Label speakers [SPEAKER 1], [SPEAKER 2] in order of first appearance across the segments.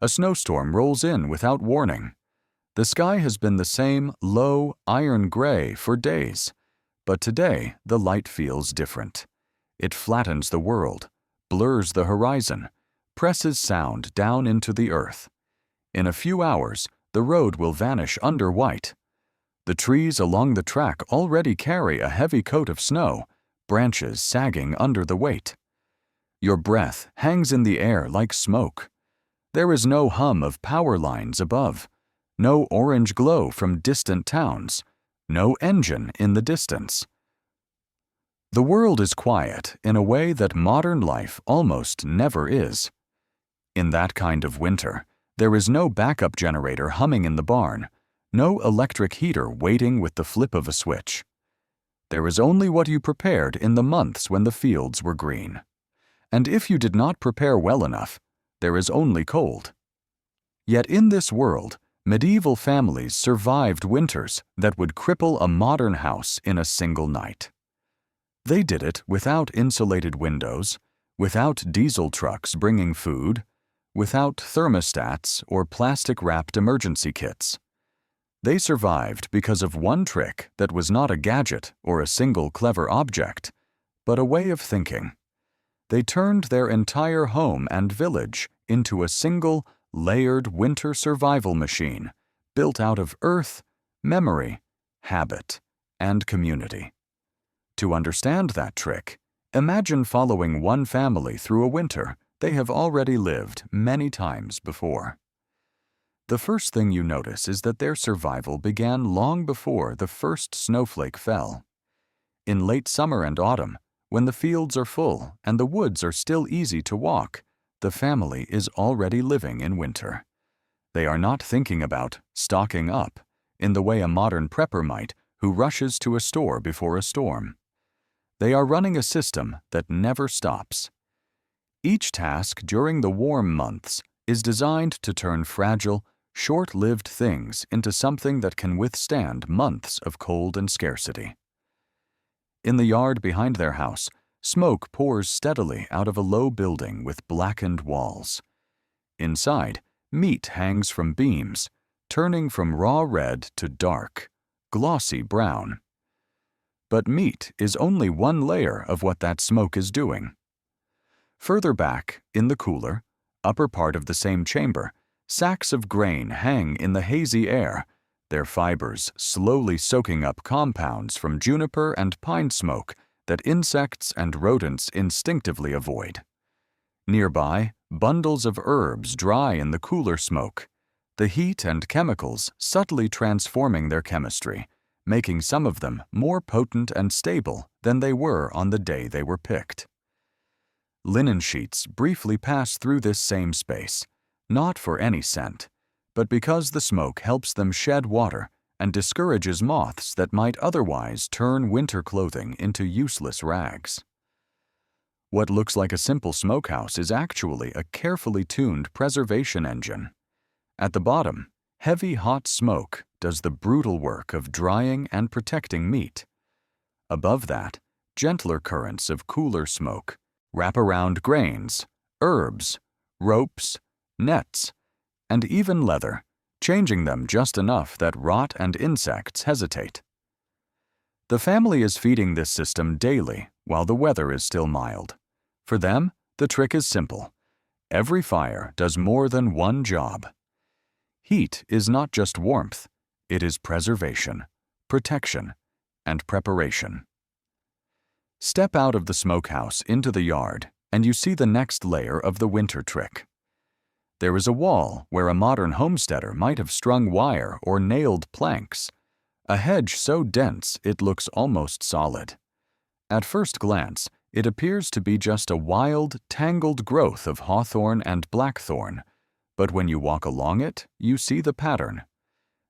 [SPEAKER 1] A snowstorm rolls in without warning. The sky has been the same low, iron gray for days, but today the light feels different. It flattens the world, blurs the horizon, presses sound down into the earth. In a few hours, the road will vanish under white. The trees along the track already carry a heavy coat of snow, branches sagging under the weight. Your breath hangs in the air like smoke. There is no hum of power lines above, no orange glow from distant towns, no engine in the distance. The world is quiet in a way that modern life almost never is. In that kind of winter, there is no backup generator humming in the barn, no electric heater waiting with the flip of a switch. There is only what you prepared in the months when the fields were green. And if you did not prepare well enough, there is only cold. Yet in this world, medieval families survived winters that would cripple a modern house in a single night. They did it without insulated windows, without diesel trucks bringing food, without thermostats or plastic-wrapped emergency kits. They survived because of one trick that was not a gadget or a single clever object, but a way of thinking. They turned their entire home and village into a single, layered winter survival machine built out of earth, memory, habit, and community. To understand that trick, imagine following one family through a winter they have already lived many times before. The first thing you notice is that their survival began long before the first snowflake fell. In late summer and autumn, when the fields are full and the woods are still easy to walk, the family is already living in winter. They are not thinking about stocking up in the way a modern prepper might who rushes to a store before a storm. They are running a system that never stops. Each task during the warm months is designed to turn fragile, short-lived things into something that can withstand months of cold and scarcity. In the yard behind their house, smoke pours steadily out of a low building with blackened walls. Inside, meat hangs from beams, turning from raw red to dark, glossy brown. But meat is only one layer of what that smoke is doing. Further back, in the cooler, upper part of the same chamber, sacks of grain hang in the hazy air, their fibers slowly soaking up compounds from juniper and pine smoke that insects and rodents instinctively avoid. Nearby, bundles of herbs dry in the cooler smoke, the heat and chemicals subtly transforming their chemistry, making some of them more potent and stable than they were on the day they were picked. Linen sheets briefly pass through this same space, not for any scent, but because the smoke helps them shed water and discourages moths that might otherwise turn winter clothing into useless rags. What looks like a simple smokehouse is actually a carefully tuned preservation engine. At the bottom, heavy hot smoke does the brutal work of drying and protecting meat. Above that, gentler currents of cooler smoke wrap around grains, herbs, ropes, nets, and even leather, changing them just enough that rot and insects hesitate. The family is feeding this system daily while the weather is still mild. For them, the trick is simple. Every fire does more than one job. Heat is not just warmth, it is preservation, protection, and preparation. Step out of the smokehouse into the yard, and you see the next layer of the winter trick. There is a wall where a modern homesteader might have strung wire or nailed planks, a hedge so dense it looks almost solid. At first glance, it appears to be just a wild, tangled growth of hawthorn and blackthorn, but when you walk along it, you see the pattern.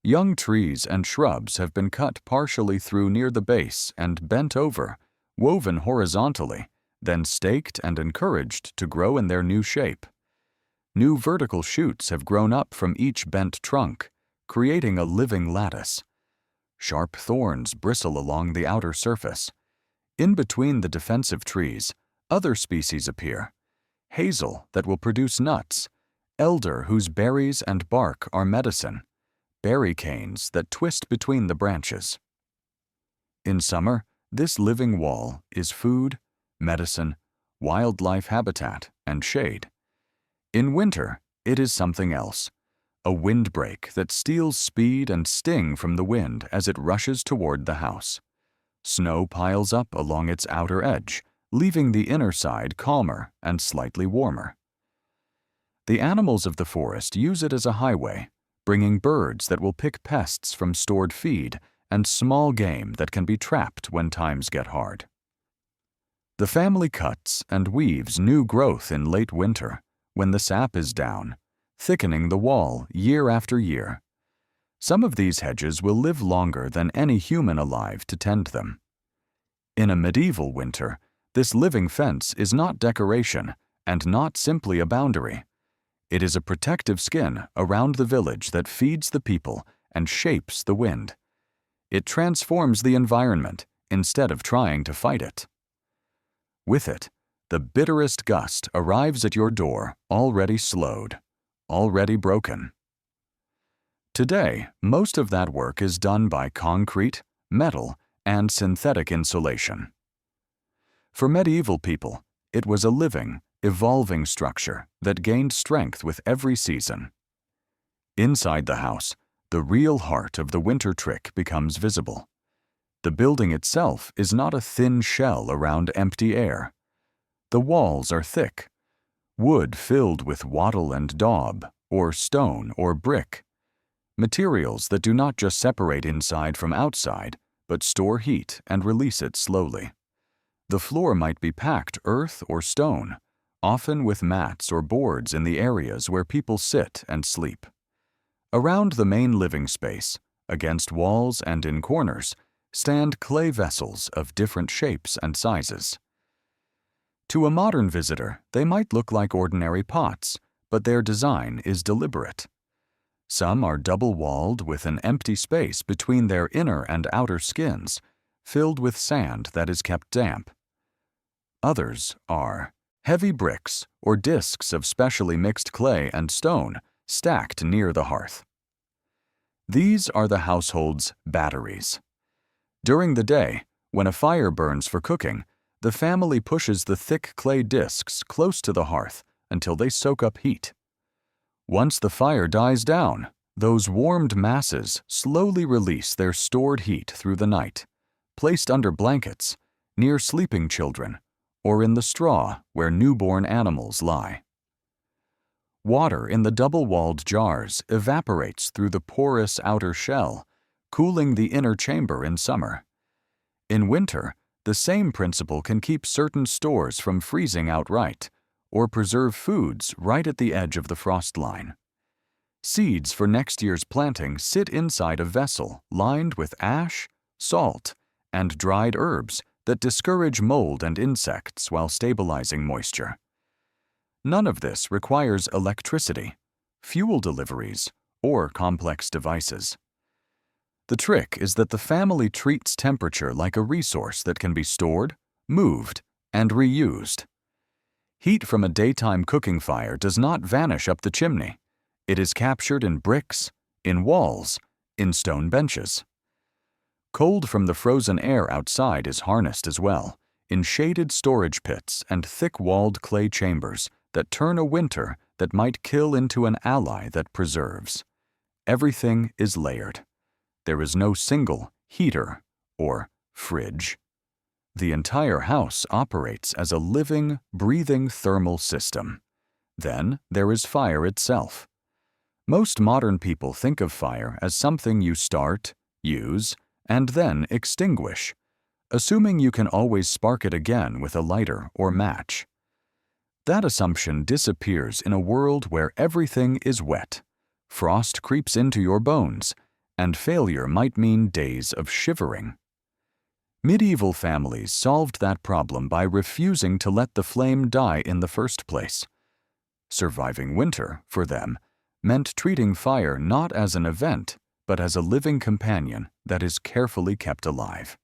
[SPEAKER 1] Young trees and shrubs have been cut partially through near the base and bent over, woven horizontally, then staked and encouraged to grow in their new shape. New vertical shoots have grown up from each bent trunk, creating a living lattice. Sharp thorns bristle along the outer surface. In between the defensive trees, other species appear. Hazel that will produce nuts, elder whose berries and bark are medicine, berry canes that twist between the branches. In summer, this living wall is food, medicine, wildlife habitat, and shade. In winter, it is something else, a windbreak that steals speed and sting from the wind as it rushes toward the house. Snow piles up along its outer edge, leaving the inner side calmer and slightly warmer. The animals of the forest use it as a highway, bringing birds that will pick pests from stored feed and small game that can be trapped when times get hard. The family cuts and weaves new growth in late winter, when the sap is down, thickening the wall year after year. Some of these hedges will live longer than any human alive to tend them. In a medieval winter, this living fence is not decoration and not simply a boundary. It is a protective skin around the village that feeds the people and shapes the wind. It transforms the environment instead of trying to fight it. With it, the bitterest gust arrives at your door already slowed, already broken. Today, most of that work is done by concrete, metal, and synthetic insulation. For medieval people, it was a living, evolving structure that gained strength with every season. Inside the house, the real heart of the winter trick becomes visible. The building itself is not a thin shell around empty air. The walls are thick, wood filled with wattle and daub, or stone or brick, materials that do not just separate inside from outside, but store heat and release it slowly. The floor might be packed earth or stone, often with mats or boards in the areas where people sit and sleep. Around the main living space, against walls and in corners, stand clay vessels of different shapes and sizes. To a modern visitor, they might look like ordinary pots, but their design is deliberate. Some are double-walled with an empty space between their inner and outer skins, filled with sand that is kept damp. Others are heavy bricks or discs of specially mixed clay and stone stacked near the hearth. These are the household's batteries. During the day, when a fire burns for cooking, the family pushes the thick clay discs close to the hearth until they soak up heat. Once the fire dies down, those warmed masses slowly release their stored heat through the night, placed under blankets, near sleeping children, or in the straw where newborn animals lie. Water in the double-walled jars evaporates through the porous outer shell, cooling the inner chamber in summer. In winter, the same principle can keep certain stores from freezing outright, or preserve foods right at the edge of the frost line. Seeds for next year's planting sit inside a vessel lined with ash, salt, and dried herbs that discourage mold and insects while stabilizing moisture. None of this requires electricity, fuel deliveries, or complex devices. The trick is that the family treats temperature like a resource that can be stored, moved, and reused. Heat from a daytime cooking fire does not vanish up the chimney. It is captured in bricks, in walls, in stone benches. Cold from the frozen air outside is harnessed as well, in shaded storage pits and thick-walled clay chambers that turn a winter that might kill into an ally that preserves. Everything is layered. There is no single heater or fridge. The entire house operates as a living, breathing thermal system. Then there is fire itself. Most modern people think of fire as something you start, use, and then extinguish, assuming you can always spark it again with a lighter or match. That assumption disappears in a world where everything is wet. Frost creeps into your bones, and failure might mean days of shivering. Medieval families solved that problem by refusing to let the flame die in the first place. Surviving winter, for them, meant treating fire not as an event, but as a living companion that is carefully kept alive.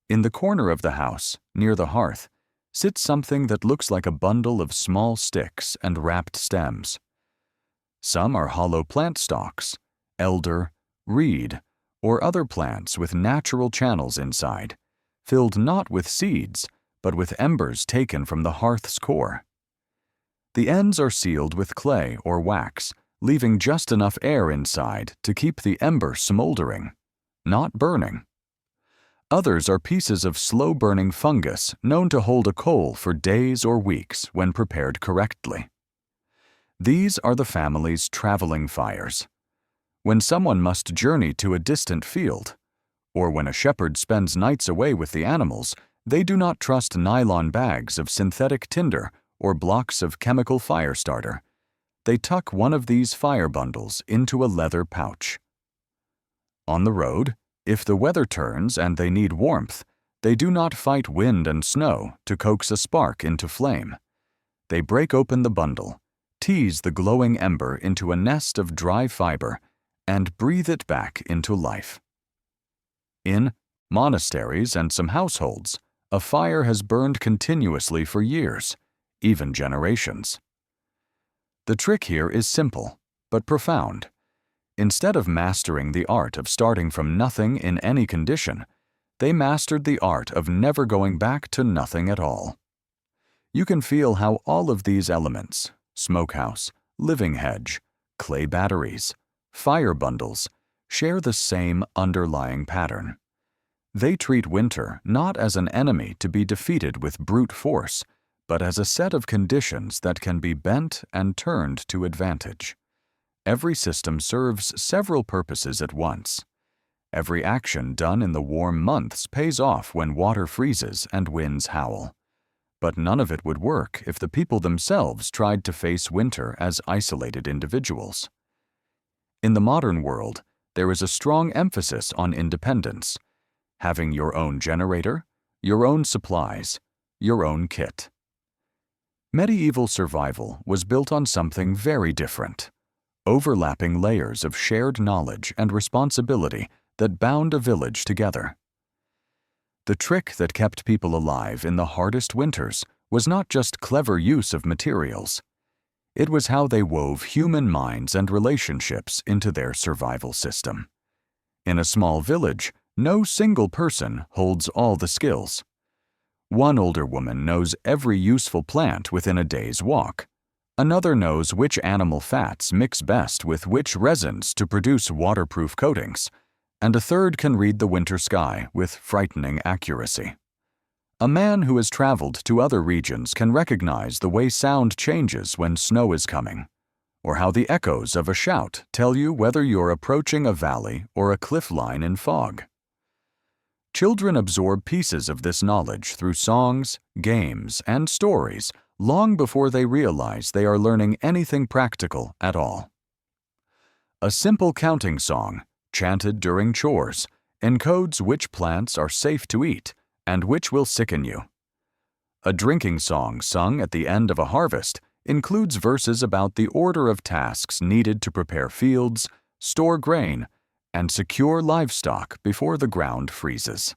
[SPEAKER 1] In the corner of the house, near the hearth, sits something that looks like a bundle of small sticks and wrapped stems. Some are hollow plant stalks, elder, reed, or other plants with natural channels inside, filled not with seeds, but with embers taken from the hearth's core. The ends are sealed with clay or wax, leaving just enough air inside to keep the ember smoldering, not burning. Others are pieces of slow-burning fungus known to hold a coal for days or weeks when prepared correctly. These are the family's traveling fires. When someone must journey to a distant field, or when a shepherd spends nights away with the animals, they do not trust nylon bags of synthetic tinder or blocks of chemical fire starter. They tuck one of these fire bundles into a leather pouch. On the road, if the weather turns and they need warmth, they do not fight wind and snow to coax a spark into flame. They break open the bundle, tease the glowing ember into a nest of dry fiber, and breathe it back into life. In monasteries and some households, a fire has burned continuously for years, even generations. The trick here is simple, but profound. Instead of mastering the art of starting from nothing in any condition, they mastered the art of never going back to nothing at all. You can feel how all of these elements, smokehouse, living hedge, clay batteries, fire bundles, share the same underlying pattern. They treat winter not as an enemy to be defeated with brute force, but as a set of conditions that can be bent and turned to advantage. Every system serves several purposes at once. Every action done in the warm months pays off when water freezes and winds howl. But none of it would work if the people themselves tried to face winter as isolated individuals. In the modern world, there is a strong emphasis on independence, having your own generator, your own supplies, your own kit. Medieval survival was built on something very different: overlapping layers of shared knowledge and responsibility that bound a village together. The trick that kept people alive in the hardest winters was not just clever use of materials. It was how they wove human minds and relationships into their survival system. In a small village, no single person holds all the skills. One older woman knows every useful plant within a day's walk. Another knows which animal fats mix best with which resins to produce waterproof coatings, and a third can read the winter sky with frightening accuracy. A man who has traveled to other regions can recognize the way sound changes when snow is coming, or how the echoes of a shout tell you whether you're approaching a valley or a cliff line in fog. Children absorb pieces of this knowledge through songs, games, and stories long before they realize they are learning anything practical at all. A simple counting song, chanted during chores, encodes which plants are safe to eat and which will sicken you. A drinking song sung at the end of a harvest includes verses about the order of tasks needed to prepare fields, store grain, and secure livestock before the ground freezes.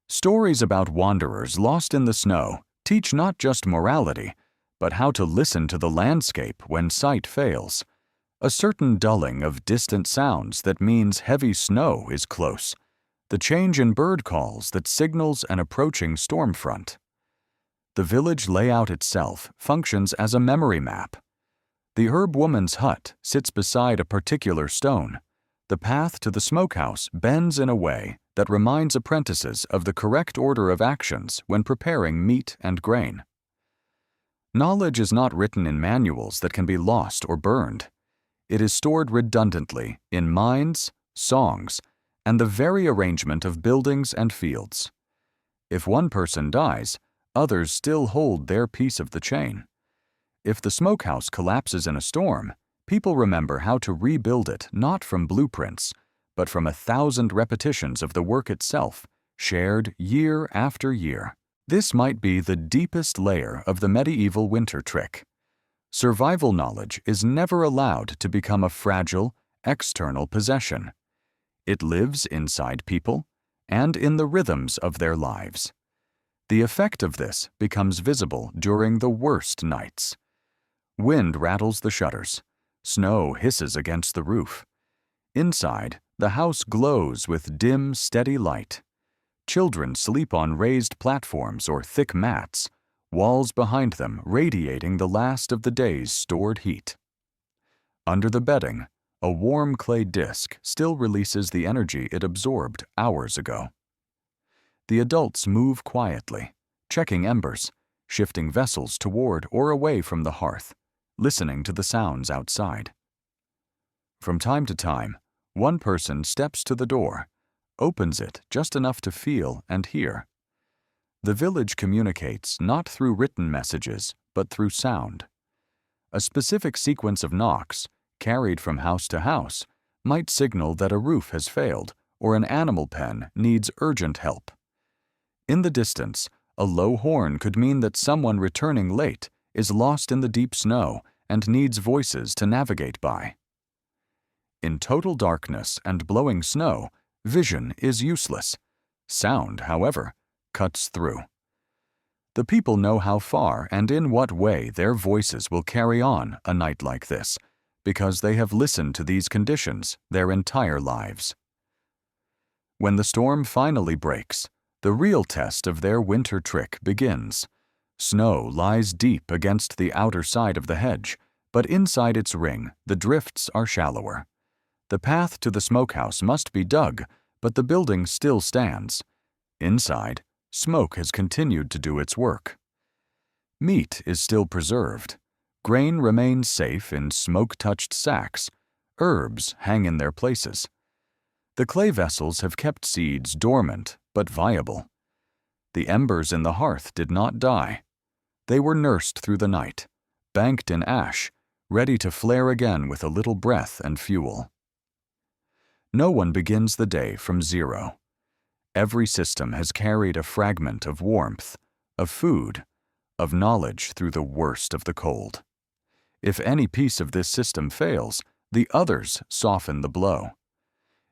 [SPEAKER 1] Stories about wanderers lost in the snow teach not just morality, but how to listen to the landscape when sight fails, a certain dulling of distant sounds that means heavy snow is close, the change in bird calls that signals an approaching storm front. The village layout itself functions as a memory map. The herb woman's hut sits beside a particular stone. The path to the smokehouse bends in a way that reminds apprentices of the correct order of actions when preparing meat and grain. Knowledge is not written in manuals that can be lost or burned. It is stored redundantly in minds, songs, and the very arrangement of buildings and fields. If one person dies, others still hold their piece of the chain. If the smokehouse collapses in a storm, people remember how to rebuild it not from blueprints, but from 1,000 repetitions of the work itself, shared year after year. This might be the deepest layer of the medieval winter trick. Survival knowledge is never allowed to become a fragile, external possession. It lives inside people and in the rhythms of their lives. The effect of this becomes visible during the worst nights. Wind rattles the shutters. Snow hisses against the roof. Inside, the house glows with dim, steady light. Children sleep on raised platforms or thick mats, walls behind them radiating the last of the day's stored heat. Under the bedding, a warm clay disk still releases the energy it absorbed hours ago. The adults move quietly, checking embers, shifting vessels toward or away from the hearth, listening to the sounds outside. From time to time, one person steps to the door, opens it just enough to feel and hear. The village communicates not through written messages, but through sound. A specific sequence of knocks, carried from house to house, might signal that a roof has failed or an animal pen needs urgent help. In the distance, a low horn could mean that someone returning late is lost in the deep snow and needs voices to navigate by. In total darkness and blowing snow, vision is useless. Sound, however, cuts through. The people know how far and in what way their voices will carry on a night like this, because they have listened to these conditions their entire lives. When the storm finally breaks, the real test of their winter trick begins. Snow lies deep against the outer side of the hedge, but inside its ring, the drifts are shallower. The path to the smokehouse must be dug, but the building still stands. Inside, smoke has continued to do its work. Meat is still preserved. Grain remains safe in smoke-touched sacks. Herbs hang in their places. The clay vessels have kept seeds dormant but viable. The embers in the hearth did not die. They were nursed through the night, banked in ash, ready to flare again with a little breath and fuel. No one begins the day from zero. Every system has carried a fragment of warmth, of food, of knowledge through the worst of the cold. If any piece of this system fails, the others soften the blow.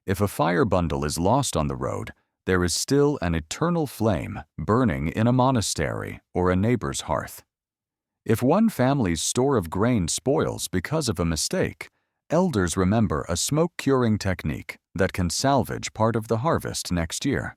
[SPEAKER 1] If a fire bundle is lost on the road, there is still an eternal flame burning in a monastery or a neighbor's hearth. If one family's store of grain spoils because of a mistake, elders remember a smoke-curing technique that can salvage part of the harvest next year.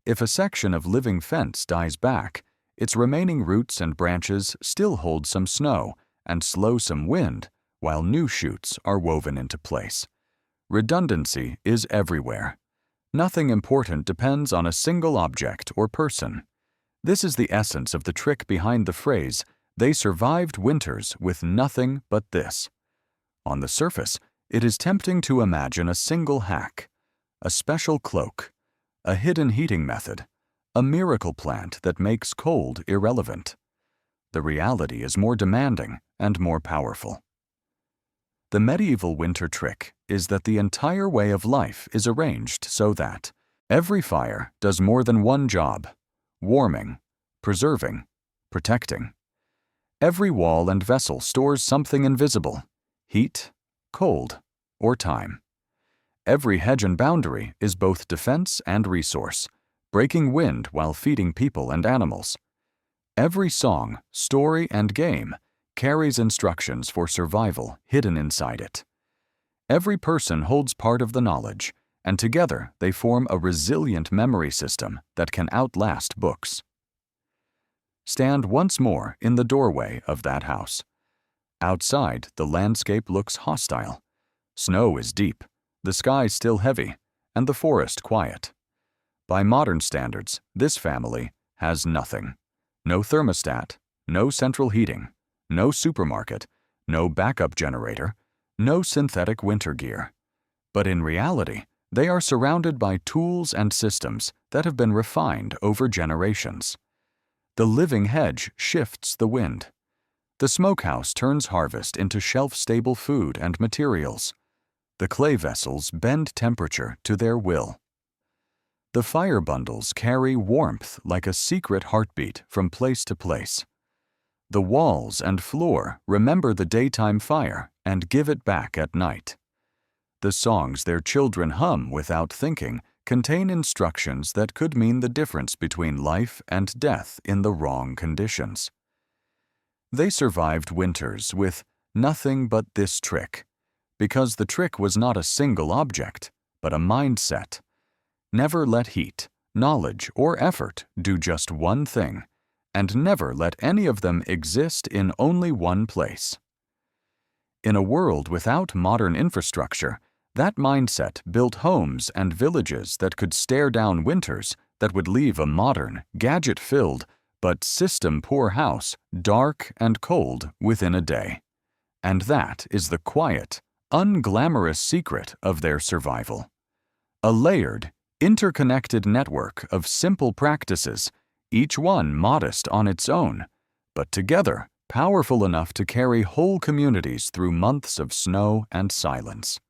[SPEAKER 1] If a section of living fence dies back, its remaining roots and branches still hold some snow and slow some wind while new shoots are woven into place. Redundancy is everywhere. Nothing important depends on a single object or person. This is the essence of the trick behind the phrase, "They survived winters with nothing but this." On the surface, it is tempting to imagine a single hack, a special cloak, a hidden heating method, a miracle plant that makes cold irrelevant. The reality is more demanding and more powerful. The medieval winter trick is that the entire way of life is arranged so that every fire does more than one job: warming, preserving, protecting. Every wall and vessel stores something invisible: heat, cold, or time. Every hedge and boundary is both defense and resource, breaking wind while feeding people and animals. Every song, story, and game carries instructions for survival hidden inside it. Every person holds part of the knowledge, and together they form a resilient memory system that can outlast books. Stand once more in the doorway of that house. Outside, the landscape looks hostile. Snow is deep, the sky still heavy, and the forest quiet. By modern standards, this family has nothing. No thermostat, no central heating, no supermarket, no backup generator, no synthetic winter gear. But in reality, they are surrounded by tools and systems that have been refined over generations. The living hedge shifts the wind. The smokehouse turns harvest into shelf-stable food and materials. The clay vessels bend temperature to their will. The fire bundles carry warmth like a secret heartbeat from place to place. The walls and floor remember the daytime fire and give it back at night. The songs their children hum without thinking contain instructions that could mean the difference between life and death in the wrong conditions. They survived winters with nothing but this trick. Because the trick was not a single object, but a mindset. Never let heat, knowledge, or effort do just one thing, and never let any of them exist in only one place. In a world without modern infrastructure, that mindset built homes and villages that could stare down winters that would leave a modern, gadget-filled, but system-poor house dark and cold within a day. And that is the quiet, unglamorous secret of their survival. A layered, interconnected network of simple practices, each one modest on its own, but together powerful enough to carry whole communities through months of snow and silence.